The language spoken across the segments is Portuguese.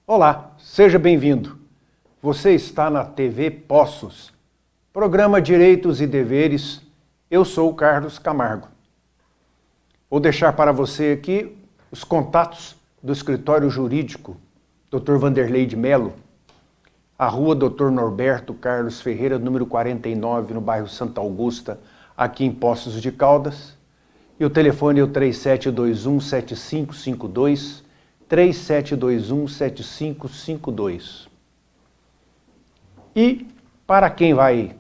Olá, seja bem-vindo. Você está na TV Poços, programa Direitos e Deveres. Eu sou o Carlos Camargo. Vou deixar para você aqui os contatos do escritório jurídico Dr. Vanderlei de Melo, a rua Dr. Norberto Carlos Ferreira, número 49, no bairro Santa Augusta, aqui em Poços de Caldas. E o telefone é o 3721-7552, 3721-7552. E para quem vai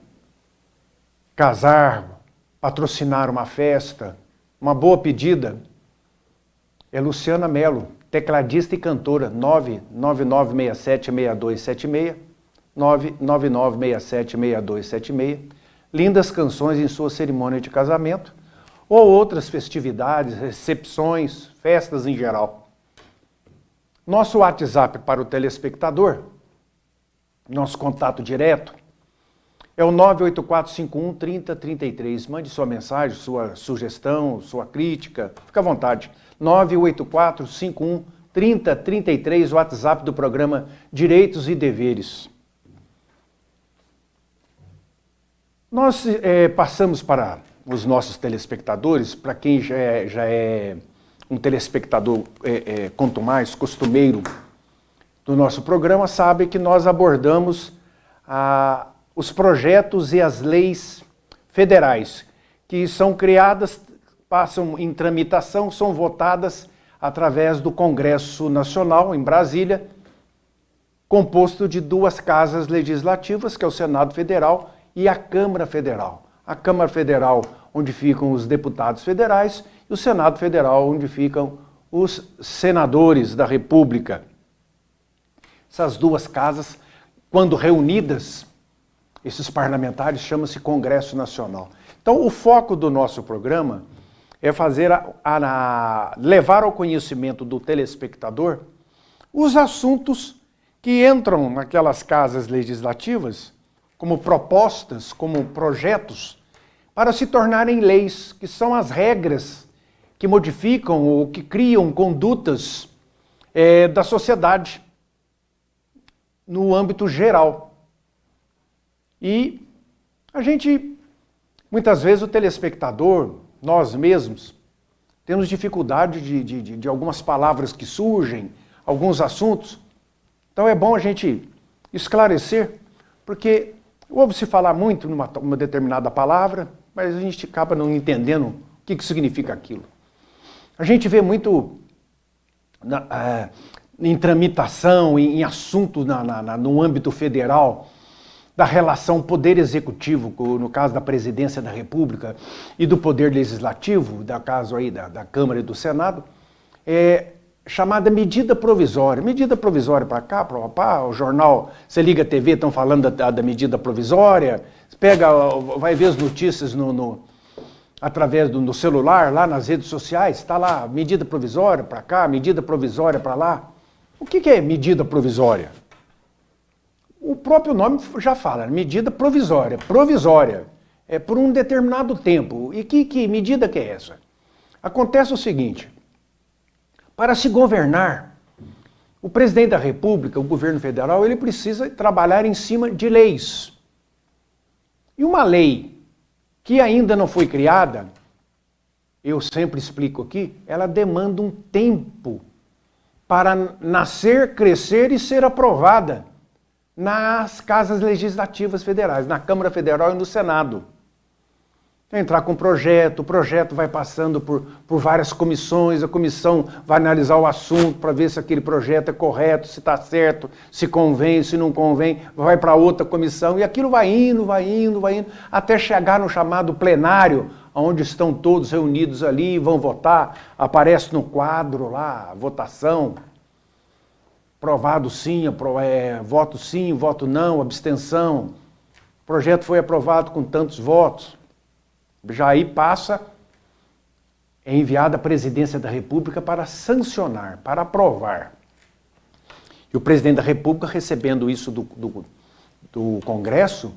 casar, patrocinar uma festa, uma boa pedida é Luciana Melo, tecladista e cantora, 999676276, 999676276. Lindas canções em sua cerimônia de casamento ou outras festividades, recepções, festas em geral. Nosso WhatsApp para o telespectador, nosso contato direto, é o 98451-3033. Mande sua mensagem, sua sugestão, sua crítica, fica à vontade. 98451-3033, o WhatsApp do programa Direitos e Deveres. Nós passamos para os nossos telespectadores, para quem já é um telespectador quanto mais costumeiro do nosso programa, sabe que nós abordamos os projetos e as leis federais que são criadas, passam em tramitação, são votadas através do Congresso Nacional, em Brasília, composto de duas casas legislativas, que é o Senado Federal e a Câmara Federal. A Câmara Federal, onde ficam os deputados federais, e o Senado Federal, onde ficam os senadores da República. Essas duas casas, quando reunidas, esses parlamentares, chama-se Congresso Nacional. Então, o foco do nosso programa é fazer levar ao conhecimento do telespectador os assuntos que entram naquelas casas legislativas como propostas, como projetos, para se tornarem leis, que são as regras que modificam ou que criam condutas da sociedade no âmbito geral. E a gente, muitas vezes o telespectador, nós mesmos, temos dificuldade de algumas palavras que surgem, alguns assuntos. Então é bom a gente esclarecer, porque ouve-se falar muito numa determinada palavra, mas a gente acaba não entendendo o que significa aquilo. A gente vê muito em tramitação, em assuntos no âmbito federal, da relação poder executivo, no caso da presidência da República, e do poder legislativo, no caso aí da Câmara e do Senado, chamada medida provisória. Medida provisória para cá, para lá, o jornal, você liga a TV, estão falando da medida provisória, vai ver as notícias através do celular, lá nas redes sociais, está lá, medida provisória para cá, medida provisória para lá. O que é medida provisória? O próprio nome já fala, medida provisória. Provisória é por um determinado tempo. E que medida que é essa? Acontece o seguinte, para se governar, o presidente da República, o governo federal, ele precisa trabalhar em cima de leis. E uma lei que ainda não foi criada, eu sempre explico aqui, ela demanda um tempo para nascer, crescer e ser aprovada nas casas legislativas federais, na Câmara Federal e no Senado. Entrar com o projeto vai passando por várias comissões, a comissão vai analisar o assunto para ver se aquele projeto é correto, se está certo, se convém, se não convém, vai para outra comissão e aquilo vai indo, até chegar no chamado plenário, onde estão todos reunidos ali e vão votar, aparece no quadro lá, votação, aprovado sim, voto não, abstenção, o projeto foi aprovado com tantos votos. Já aí é enviada à presidência da República para sancionar, para aprovar. E o presidente da República, recebendo isso do Congresso,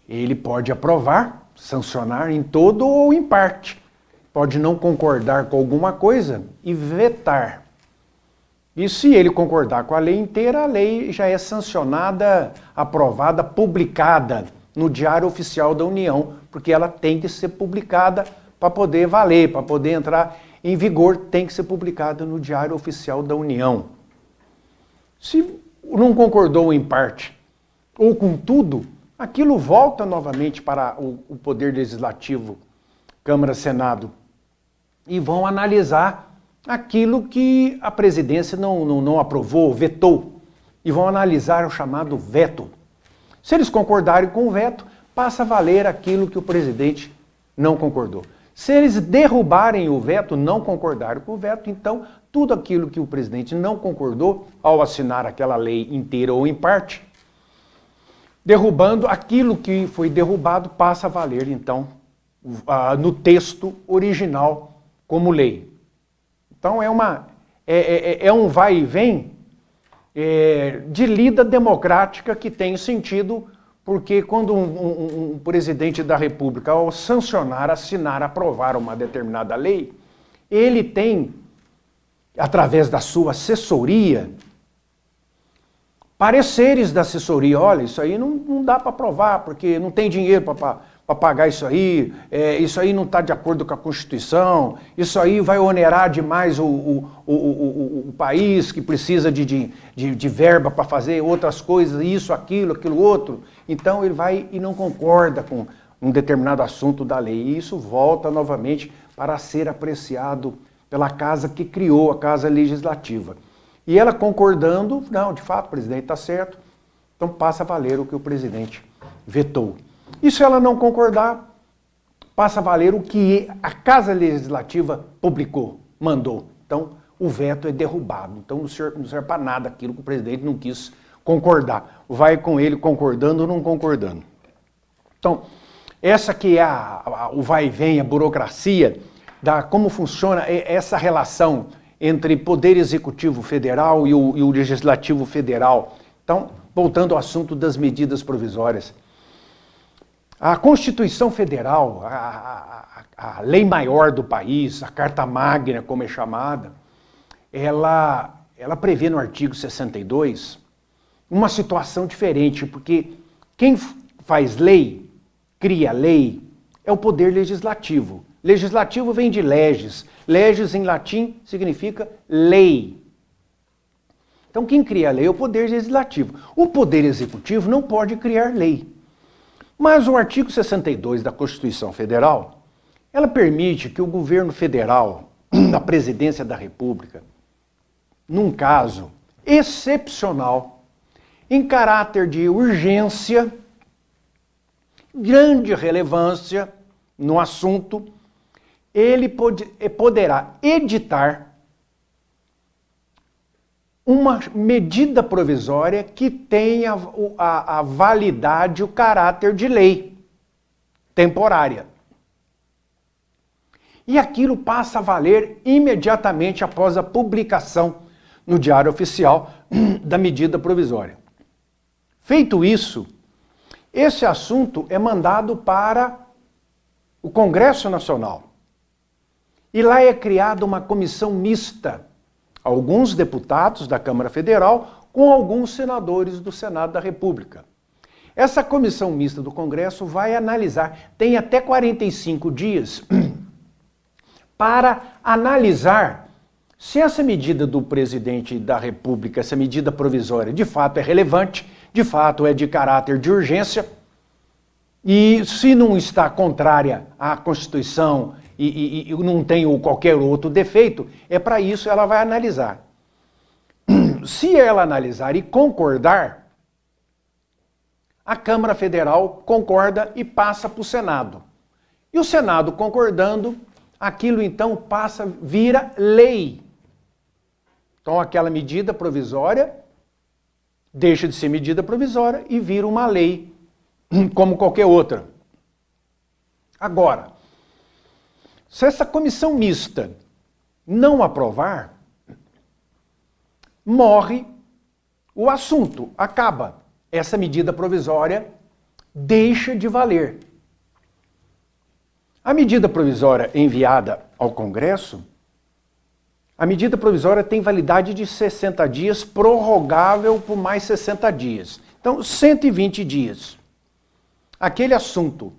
ele pode aprovar, sancionar em todo ou em parte. Pode não concordar com alguma coisa e vetar. E se ele concordar com a lei inteira, a lei já é sancionada, aprovada, publicada no Diário Oficial da União, porque ela tem que ser publicada para poder valer, para poder entrar em vigor, tem que ser publicada no Diário Oficial da União. Se não concordou em parte ou com tudo, aquilo volta novamente para o Poder Legislativo, Câmara, Senado, e vão analisar aquilo que a presidência não aprovou, vetou, e vão analisar o chamado veto. Se eles concordarem com o veto, passa a valer aquilo que o presidente não concordou. Se eles derrubarem o veto, não concordarem com o veto, então tudo aquilo que o presidente não concordou ao assinar aquela lei inteira ou em parte, derrubando aquilo que foi derrubado, passa a valer então no texto original como lei. Então é um vai e vem de lida democrática que tem sentido, porque quando um presidente da República, ao sancionar, assinar, aprovar uma determinada lei, ele tem, através da sua assessoria, pareceres da assessoria. Olha, isso aí não dá para aprovar, porque não tem dinheiro para pagar isso aí não está de acordo com a Constituição, isso aí vai onerar demais o país, que precisa de verba para fazer outras coisas, isso, aquilo outro. Então ele vai e não concorda com um determinado assunto da lei. E isso volta novamente para ser apreciado pela casa que criou a Casa Legislativa. E ela concordando, não, de fato, o presidente está certo, então passa a valer o que o presidente vetou. E se ela não concordar, passa a valer o que a Casa Legislativa publicou, mandou. Então, o veto é derrubado. Então, não serve para nada aquilo que o presidente não quis concordar. Vai com ele concordando ou não concordando. Então, essa que é o vai e vem, a burocracia, como funciona essa relação entre Poder Executivo Federal e o Legislativo Federal. Então, voltando ao assunto das medidas provisórias. A Constituição Federal, a lei maior do país, a Carta Magna, como é chamada, ela prevê no artigo 62 uma situação diferente, porque quem faz lei, cria lei, é o Poder Legislativo. Legislativo vem de leges. Leges, em latim, significa lei. Então, quem cria a lei é o Poder Legislativo. O Poder Executivo não pode criar lei. Mas o artigo 62 da Constituição Federal, ela permite que o governo federal, a presidência da República, num caso excepcional, em caráter de urgência, grande relevância no assunto, ele poderá editar uma medida provisória que tenha a validade, o caráter de lei temporária. E aquilo passa a valer imediatamente após a publicação no Diário Oficial da medida provisória. Feito isso, esse assunto é mandado para o Congresso Nacional. E lá é criada uma comissão mista, alguns deputados da Câmara Federal com alguns senadores do Senado da República. Essa comissão mista do Congresso vai analisar, tem até 45 dias para analisar se essa medida do presidente da República, essa medida provisória, de fato é relevante, de fato é de caráter de urgência, e se não está contrária à Constituição e não tem qualquer outro defeito, é para isso ela vai analisar. Se ela analisar e concordar, a Câmara Federal concorda e passa para o Senado. E o Senado concordando, aquilo então vira lei. Então aquela medida provisória deixa de ser medida provisória e vira uma lei, como qualquer outra. Agora, se essa comissão mista não aprovar, morre o assunto, acaba. Essa medida provisória deixa de valer. A medida provisória enviada ao Congresso, A medida provisória tem validade de 60 dias, prorrogável por mais 60 dias. Então, 120 dias. Aquele assunto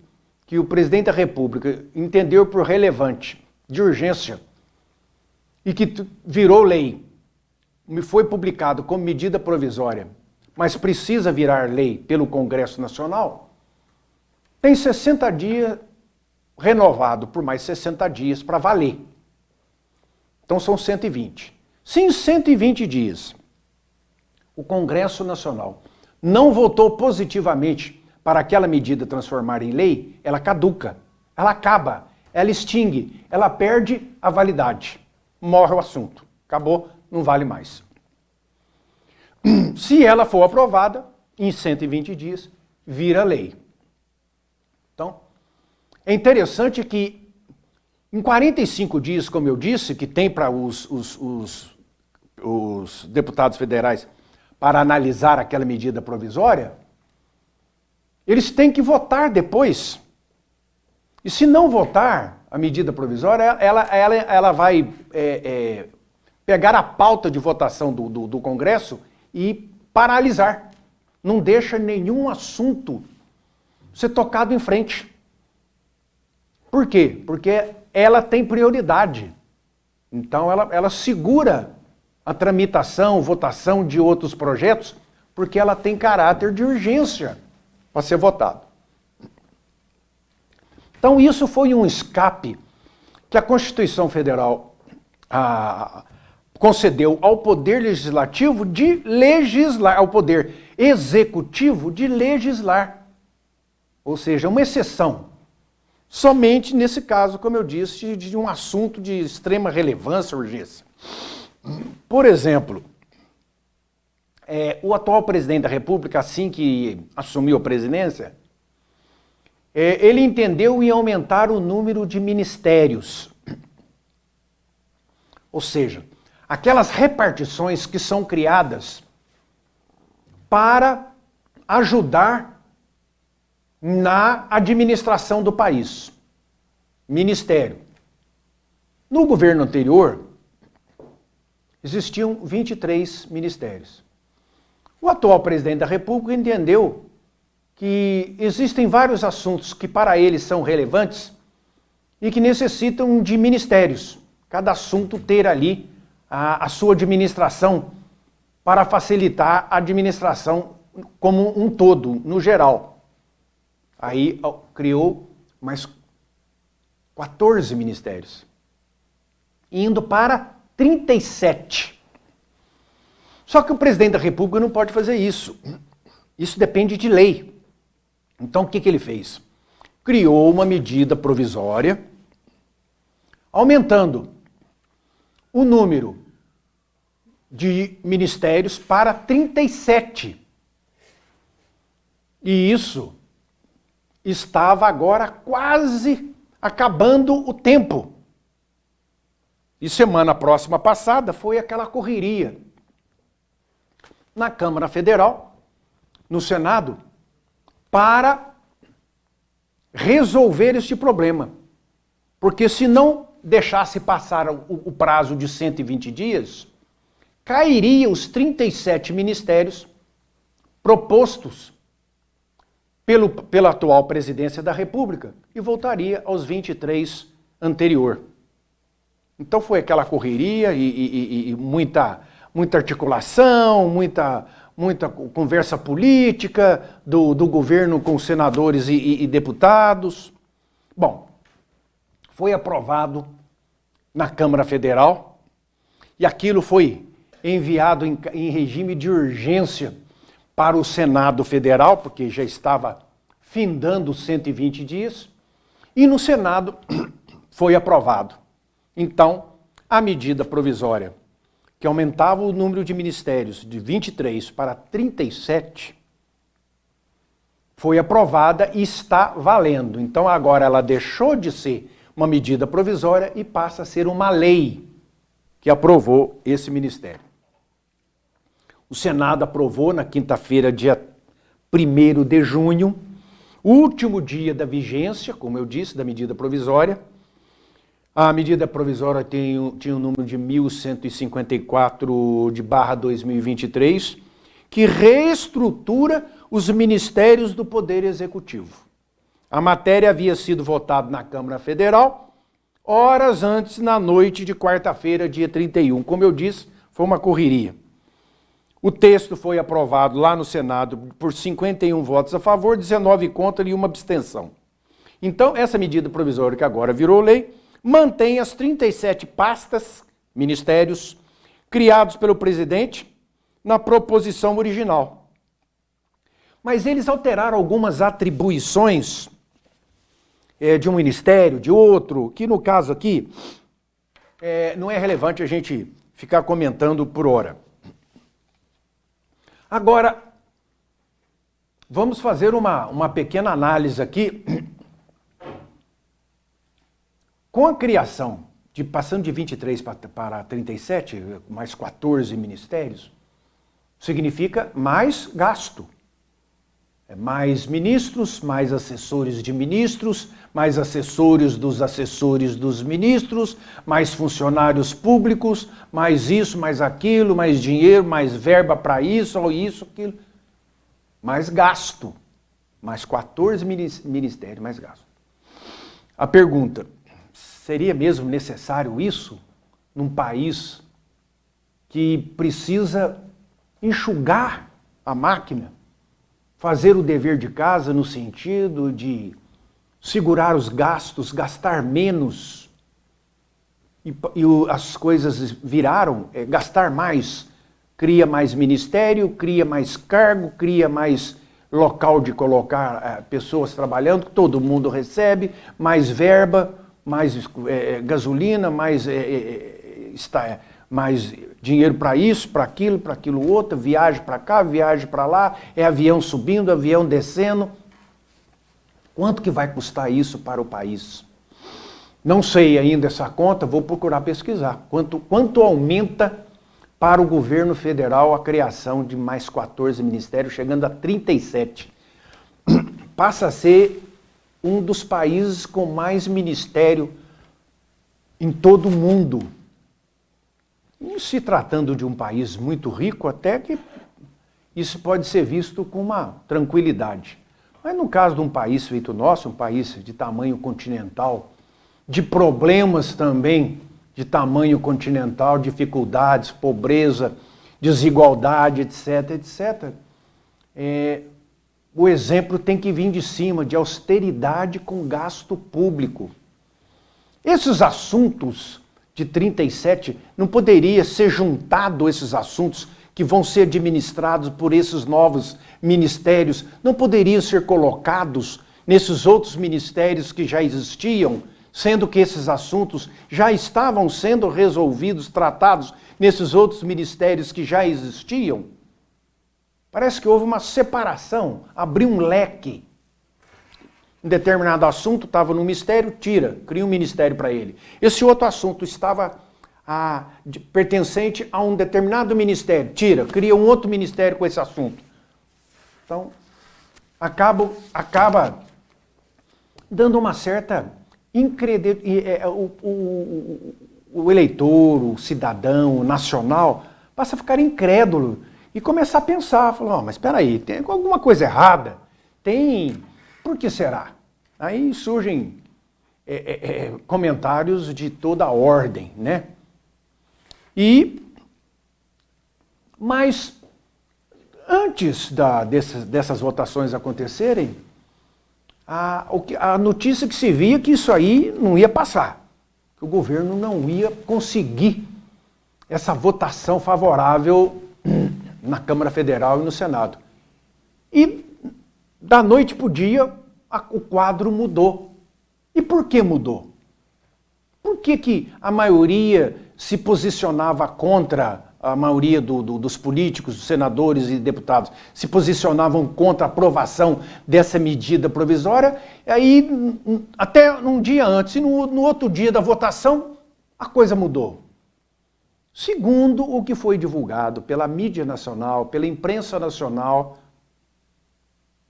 que o presidente da República entendeu por relevante, de urgência, e que virou lei, foi publicado como medida provisória, mas precisa virar lei pelo Congresso Nacional, tem 60 dias renovado por mais 60 dias para valer. Então são 120. Se em 120 dias o Congresso Nacional não votou positivamente para aquela medida transformar em lei, ela caduca, ela acaba, ela extingue, ela perde a validade. Morre o assunto. Acabou, não vale mais. Se ela for aprovada, em 120 dias, vira lei. Então, é interessante que em 45 dias, como eu disse, que tem para os deputados federais para analisar aquela medida provisória, eles têm que votar depois. E se não votar a medida provisória, ela vai pegar a pauta de votação do Congresso e paralisar. Não deixa nenhum assunto ser tocado em frente. Por quê? Porque ela tem prioridade. Então ela segura a tramitação, votação de outros projetos, porque ela tem caráter de urgência para ser votado. Então isso foi um escape que a Constituição Federal concedeu ao Poder Legislativo de legislar, ao Poder Executivo de legislar. Ou seja, uma exceção. Somente nesse caso, como eu disse, de um assunto de extrema relevância, urgência. Por exemplo, o atual presidente da República, assim que assumiu a presidência, ele entendeu em aumentar o número de ministérios. Ou seja, aquelas repartições que são criadas para ajudar na administração do país. Ministério. No governo anterior, existiam 23 ministérios. O atual presidente da República entendeu que existem vários assuntos que para ele são relevantes e que necessitam de ministérios. Cada assunto ter ali a sua administração para facilitar a administração como um todo, no geral. Aí criou mais 14 ministérios, indo para 37. Só que o presidente da República não pode fazer isso. Isso depende de lei. Então o que ele fez? Criou uma medida provisória, aumentando o número de ministérios para 37. E isso estava agora quase acabando o tempo. E semana próxima passada foi aquela correria na Câmara Federal, no Senado, para resolver este problema. Porque se não deixasse passar o prazo de 120 dias, cairia os 37 ministérios propostos pela atual presidência da República e voltaria aos 23 anterior. Então foi aquela correria e muita articulação, muita conversa política do governo com senadores e deputados. Bom, foi aprovado na Câmara Federal e aquilo foi enviado em regime de urgência para o Senado Federal, porque já estava findando os 120 dias, e no Senado foi aprovado. Então, a medida provisória, que aumentava o número de ministérios de 23 para 37, foi aprovada e está valendo. Então, agora ela deixou de ser uma medida provisória e passa a ser uma lei que aprovou esse ministério. O Senado aprovou na quinta-feira, dia 1º de junho, o último dia da vigência, como eu disse, da medida provisória, A medida provisória tinha o número de 1154 de barra 2023, que reestrutura os ministérios do Poder Executivo. A matéria havia sido votada na Câmara Federal horas antes, na noite de quarta-feira, dia 31. Como eu disse, foi uma correria. O texto foi aprovado lá no Senado por 51 votos a favor, 19 contra e uma abstenção. Então, essa medida provisória que agora virou lei, mantém as 37 pastas, ministérios, criados pelo presidente na proposição original. Mas eles alteraram algumas atribuições de um ministério, de outro, que no caso aqui não é relevante a gente ficar comentando por hora. Agora, vamos fazer uma pequena análise aqui. Com a criação, passando de 23 para 37, mais 14 ministérios, significa mais gasto. Mais ministros, mais assessores de ministros, mais assessores dos ministros, mais funcionários públicos, mais isso, mais aquilo, mais dinheiro, mais verba para isso, ou isso, aquilo. Mais gasto. Mais 14 ministérios, mais gasto. A pergunta: seria mesmo necessário isso num país que precisa enxugar a máquina, fazer o dever de casa no sentido de segurar os gastos, gastar menos, e as coisas viraram gastar mais, cria mais ministério, cria mais cargo, cria mais local de colocar pessoas trabalhando, que todo mundo recebe, mais verba, mais gasolina, mais dinheiro para isso, para aquilo outro, viagem para cá, viagem para lá, avião subindo, avião descendo. Quanto que vai custar isso para o país? Não sei ainda essa conta, vou procurar pesquisar. Quanto aumenta para o governo federal a criação de mais 14 ministérios, chegando a 37? Passa a ser um dos países com mais ministério em todo o mundo. E se tratando de um país muito rico, até que isso pode ser visto com uma tranquilidade. Mas no caso de um país feito nosso, um país de tamanho continental, de problemas também de tamanho continental, dificuldades, pobreza, desigualdade, etc., etc., o exemplo tem que vir de cima, de austeridade com gasto público. Esses assuntos de 37 não poderia ser juntado, esses assuntos que vão ser administrados por esses novos ministérios, não poderiam ser colocados nesses outros ministérios que já existiam, sendo que esses assuntos já estavam sendo resolvidos, tratados nesses outros ministérios que já existiam? Parece que houve uma separação, abriu um leque. Um determinado assunto estava no ministério, cria um ministério para ele. Esse outro assunto estava pertencente a um determinado ministério, cria um outro ministério com esse assunto. Então, acaba dando uma certa incredulidade. O eleitor, o cidadão, o nacional, passa a ficar incrédulo e começar a pensar, falar, mas espera aí, tem alguma coisa errada? Por que será? Aí surgem comentários de toda a ordem, né? Mas antes dessas votações acontecerem, a notícia que se via que isso aí não ia passar, que o governo não ia conseguir essa votação favorável na Câmara Federal e no Senado. E da noite para o dia, o quadro mudou. E por que mudou? Por que a maioria se posicionava contra, a maioria dos políticos, dos senadores e deputados, se posicionavam contra a aprovação dessa medida provisória, e aí até um dia antes, e no outro dia da votação, a coisa mudou. Segundo o que foi divulgado pela mídia nacional, pela imprensa nacional,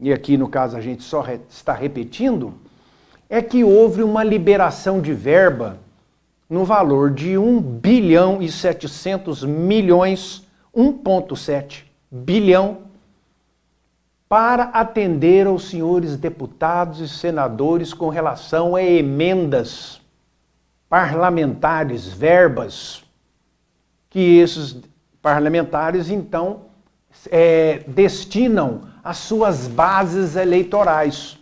e aqui no caso a gente só está repetindo, é que houve uma liberação de verba no valor de 1 bilhão e 700 milhões, 1,7 bilhão, para atender aos senhores deputados e senadores com relação a emendas parlamentares, verbas, que esses parlamentares, então, destinam às suas bases eleitorais,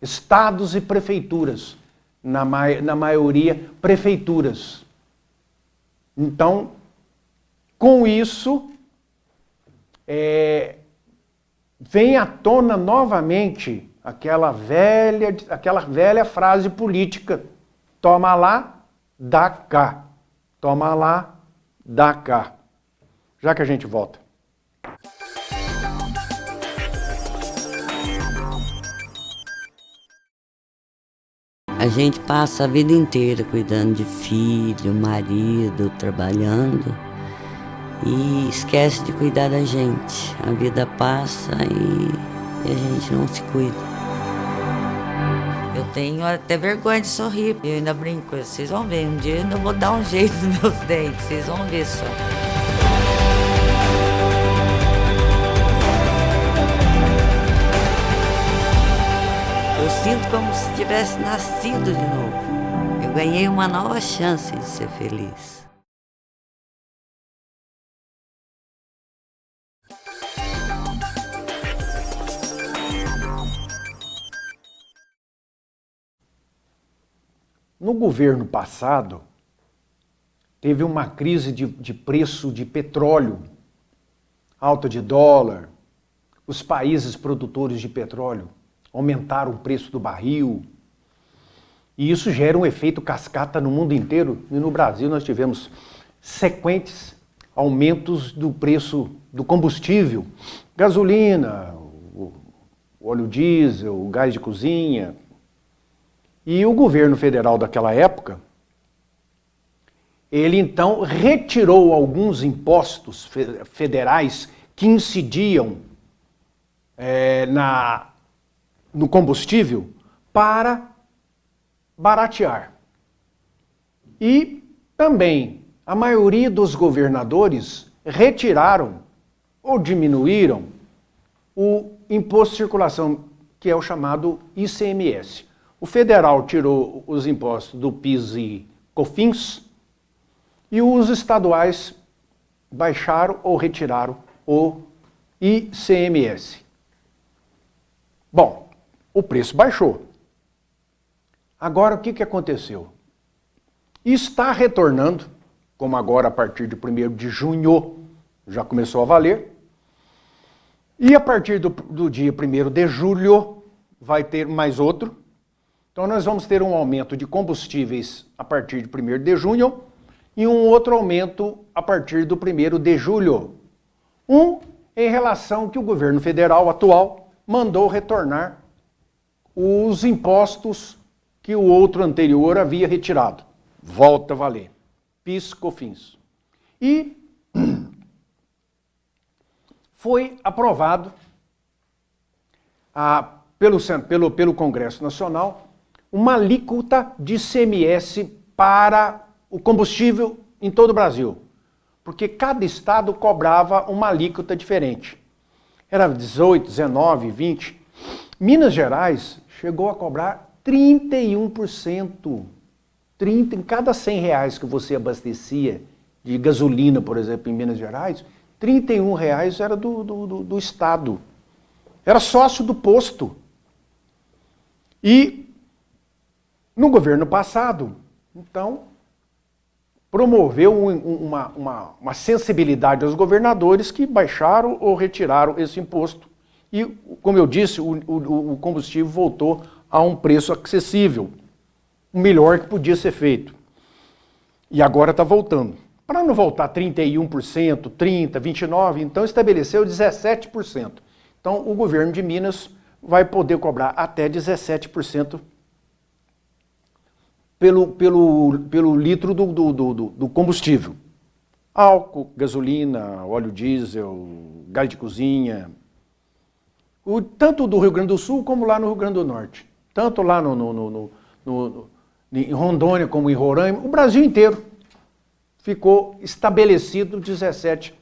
estados e prefeituras, na maioria, prefeituras. Então, com isso, vem à tona novamente aquela velha frase política: toma lá, dá cá. Toma lá, dá cá. Já que a gente volta. A gente passa a vida inteira cuidando de filho, marido, trabalhando e esquece de cuidar da gente. A vida passa e a gente não se cuida. Eu tenho até vergonha de sorrir. Eu ainda brinco, vocês vão ver, um dia eu ainda vou dar um jeito nos meus dentes, vocês vão ver só. Eu sinto como se tivesse nascido de novo. Eu ganhei uma nova chance de ser feliz. No governo passado, teve uma crise de preço de petróleo, alta de dólar, os países produtores de petróleo aumentaram o preço do barril, e isso gera um efeito cascata no mundo inteiro, e no Brasil nós tivemos sequentes aumentos do preço do combustível, gasolina, o óleo diesel, o gás de cozinha. E o governo federal daquela época, ele então retirou alguns impostos federais que incidiam no combustível para baratear. E também a maioria dos governadores retiraram ou diminuíram o imposto de circulação, que é o chamado ICMS. O federal tirou os impostos do PIS e COFINS e os estaduais baixaram ou retiraram o ICMS. Bom, o preço baixou. Agora o que aconteceu? Está retornando, como agora a partir de 1º de junho já começou a valer, e a partir do dia 1º de julho vai ter mais outro. Então nós vamos ter um aumento de combustíveis a partir de 1º de junho e um outro aumento a partir do 1º de julho. Em relação que o governo federal atual mandou retornar os impostos que o outro anterior havia retirado. Volta a valer. PIS, COFINS. E foi aprovado pelo Congresso Nacional uma alíquota de ICMS para o combustível em todo o Brasil, porque cada estado cobrava uma alíquota diferente. Era 18, 19, 20. Minas Gerais chegou a cobrar 31%. 30 em cada 100 reais que você abastecia de gasolina, por exemplo, em Minas Gerais, 31 reais era do estado. Era sócio do posto. E no governo passado, então, promoveu uma sensibilidade aos governadores que baixaram ou retiraram esse imposto. E, como eu disse, o combustível voltou a um preço acessível, o melhor que podia ser feito. E agora está voltando. Para não voltar 31%, 30%, 29%, então estabeleceu 17%. Então, o governo de Minas vai poder cobrar até 17% pelo litro do combustível. Álcool, gasolina, óleo diesel, gás de cozinha. Tanto do Rio Grande do Sul como lá no Rio Grande do Norte. Tanto lá em Rondônia como em Roraima, o Brasil inteiro ficou estabelecido 17%.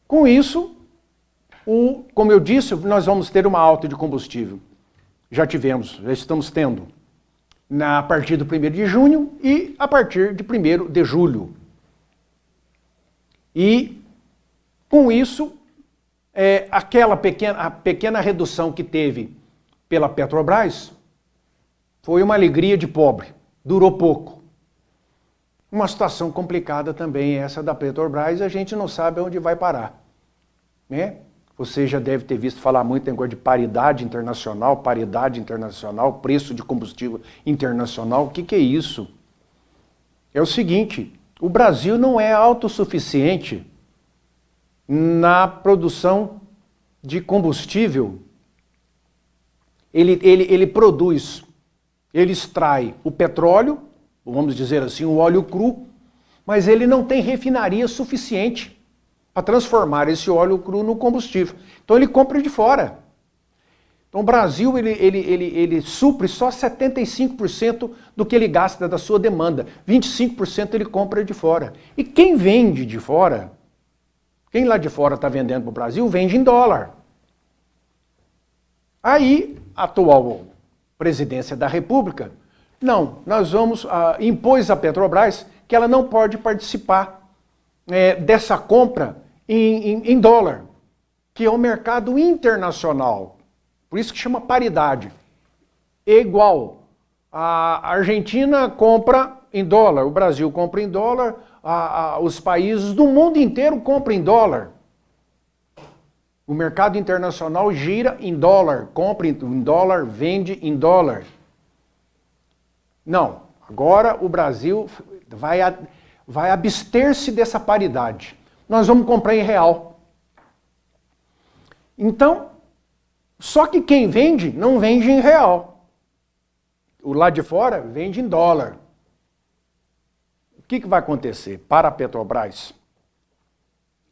Com isso, como eu disse, nós vamos ter uma alta de combustível. Já estamos tendo a partir do 1º de junho e a partir de 1º de julho. E com isso, a pequena redução que teve pela Petrobras foi uma alegria de pobre, durou pouco. Uma situação complicada também essa da Petrobras, a gente não sabe onde vai parar, né? Você já deve ter visto falar muito em negócio de paridade internacional, preço de combustível internacional. O que é isso? É o seguinte, o Brasil não é autossuficiente na produção de combustível. Ele produz, ele extrai o petróleo, vamos dizer assim, o óleo cru, mas ele não tem refinaria suficiente para transformar esse óleo cru no combustível. Então ele compra de fora. Então o Brasil ele supre só 75% do que ele gasta da sua demanda. 25% ele compra de fora. E quem vende de fora, quem lá de fora está vendendo para o Brasil, vende em dólar. Aí a atual presidência da República, impôs à Petrobras que ela não pode participar dessa compra em dólar, que é o mercado internacional. Por isso que chama paridade. É igual. A Argentina compra em dólar, o Brasil compra em dólar, os países do mundo inteiro compram em dólar. O mercado internacional gira em dólar, compra em dólar, vende em dólar. Não, agora o Brasil vai abster-se dessa paridade. Nós vamos comprar em real. Então, só que quem vende, não vende em real. O lá de fora vende em dólar. O que vai acontecer para a Petrobras?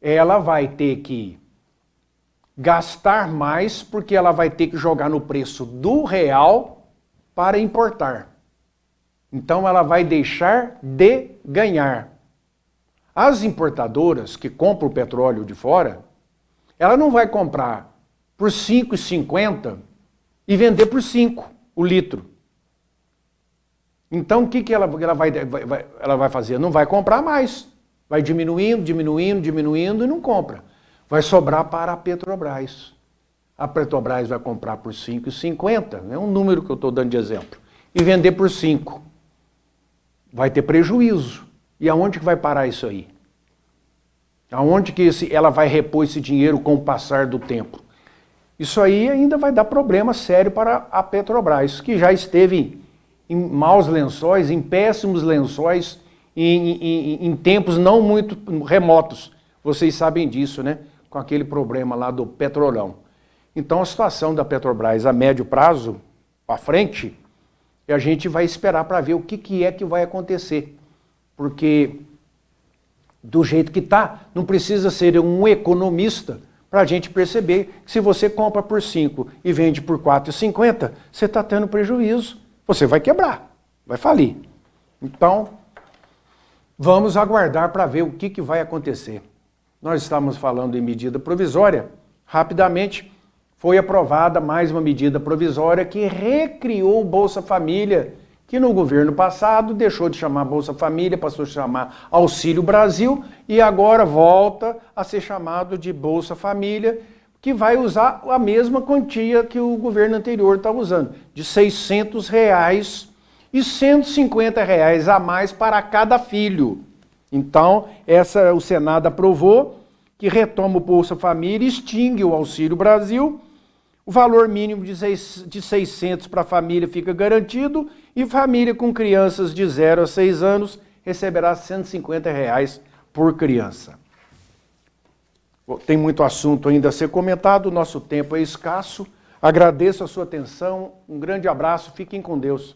Ela vai ter que gastar mais, porque ela vai ter que jogar no preço do real para importar. Então ela vai deixar de ganhar. As importadoras que compram o petróleo de fora, ela não vai comprar por R$ 5,50 e vender por 5 o litro. Então o que ela vai fazer? Não vai comprar mais. Vai diminuindo e não compra. Vai sobrar para a Petrobras. A Petrobras vai comprar por R$ 5,50, é um número que eu estou dando de exemplo, e vender por 5. Vai ter prejuízo. E aonde que vai parar isso aí? Aonde que ela vai repor esse dinheiro com o passar do tempo? Isso aí ainda vai dar problema sério para a Petrobras, que já esteve em maus lençóis, em péssimos lençóis, em tempos não muito remotos. Vocês sabem disso, né? Com aquele problema lá do Petrolão. Então a situação da Petrobras a médio prazo, para frente, a gente vai esperar para ver o que é que vai acontecer. Porque do jeito que está, não precisa ser um economista para a gente perceber que se você compra por 5 e vende por 4,50, você está tendo prejuízo. Você vai quebrar, vai falir. Então, vamos aguardar para ver o que vai acontecer. Nós estamos falando em medida provisória. Rapidamente foi aprovada mais uma medida provisória que recriou o Bolsa Família, que no governo passado deixou de chamar Bolsa Família, passou a chamar Auxílio Brasil e agora volta a ser chamado de Bolsa Família, que vai usar a mesma quantia que o governo anterior está usando, de R$ 600 e R$ 150 a mais para cada filho. Então, o Senado aprovou que retoma o Bolsa Família, extingue o Auxílio Brasil, o valor mínimo de 600 para a família fica garantido e família com crianças de 0 a 6 anos receberá R$ 150 por criança. Tem muito assunto ainda a ser comentado, o nosso tempo é escasso. Agradeço a sua atenção, um grande abraço, fiquem com Deus.